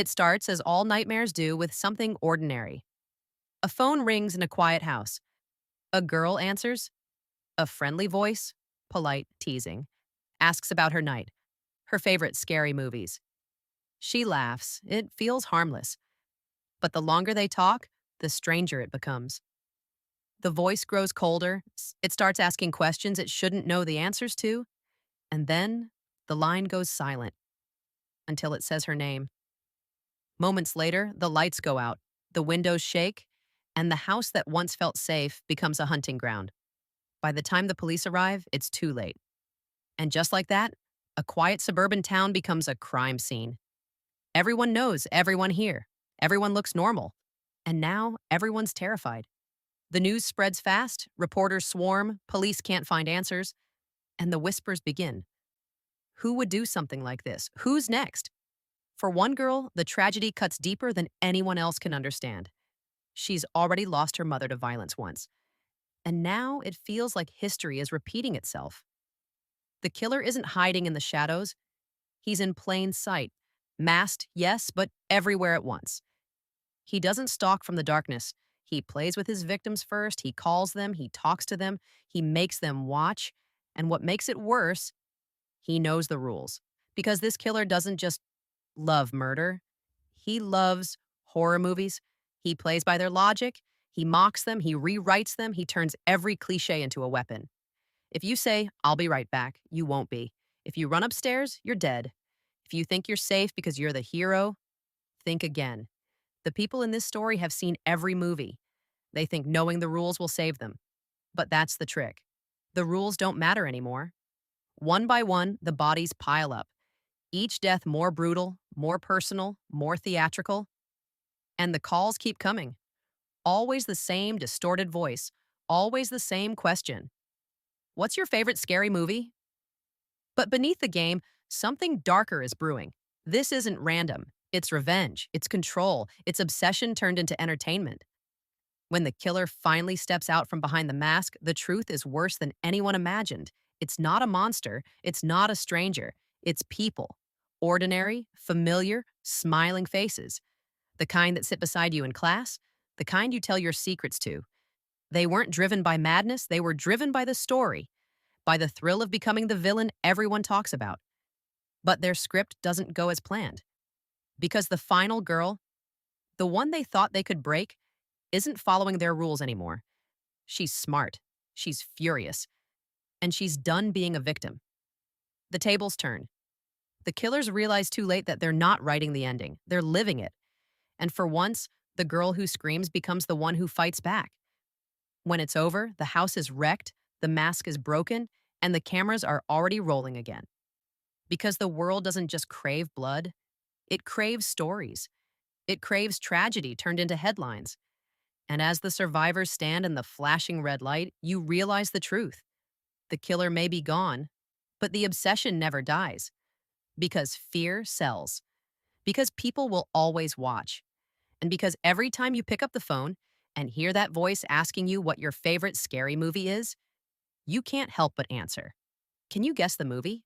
It starts, as all nightmares do, with something ordinary. A phone rings in a quiet house. A girl answers. A friendly voice, polite, teasing, asks about her night, her favorite scary movies. She laughs. It feels harmless. But the longer they talk, the stranger it becomes. The voice grows colder. It starts asking questions it shouldn't know the answers to. And then the line goes silent until it says her name. Moments later, the lights go out, the windows shake, and the house that once felt safe becomes a hunting ground. By the time the police arrive, it's too late. And just like that, a quiet suburban town becomes a crime scene. Everyone knows everyone here. Everyone looks normal. And now everyone's terrified. The news spreads fast, reporters swarm, police can't find answers, and the whispers begin. Who would do something like this? Who's next? For one girl, the tragedy cuts deeper than anyone else can understand. She's already lost her mother to violence once, and now it feels like history is repeating itself. The killer isn't hiding in the shadows. He's in plain sight. Masked, yes, but everywhere at once. He doesn't stalk from the darkness. He plays with his victims first. He calls them. He talks to them. He makes them watch. And what makes it worse, he knows the rules. Because this killer doesn't just love murder, he loves horror movies. He plays by their logic. He mocks them. He rewrites them. He turns every cliche into a weapon. If you say, "I'll be right back," you won't be. If you run upstairs, you're dead. If you think you're safe because you're the hero, think again. The people in this story have seen every movie. They think knowing the rules will save them. But that's the trick. The rules don't matter anymore. One by one, the bodies pile up. Each death more brutal, more personal, more theatrical. And the calls keep coming. Always the same distorted voice. Always the same question. What's your favorite scary movie? But beneath the game, something darker is brewing. This isn't random. It's revenge. It's control. It's obsession turned into entertainment. When the killer finally steps out from behind the mask, the truth is worse than anyone imagined. It's not a monster. It's not a stranger. It's people. Ordinary, familiar, smiling faces. The kind that sit beside you in class. The kind you tell your secrets to. They weren't driven by madness. They were driven by the story. By the thrill of becoming the villain everyone talks about. But their script doesn't go as planned. Because the final girl, the one they thought they could break, isn't following their rules anymore. She's smart. She's furious. And she's done being a victim. The tables turn. The killers realize too late that they're not writing the ending. They're living it. And for once, the girl who screams becomes the one who fights back. When it's over, the house is wrecked, the mask is broken, and the cameras are already rolling again. Because the world doesn't just crave blood, it craves stories. It craves tragedy turned into headlines. And as the survivors stand in the flashing red light, you realize the truth. The killer may be gone, but the obsession never dies. Because fear sells. Because people will always watch. And because every time you pick up the phone and hear that voice asking you what your favorite scary movie is, you can't help but answer. Can you guess the movie?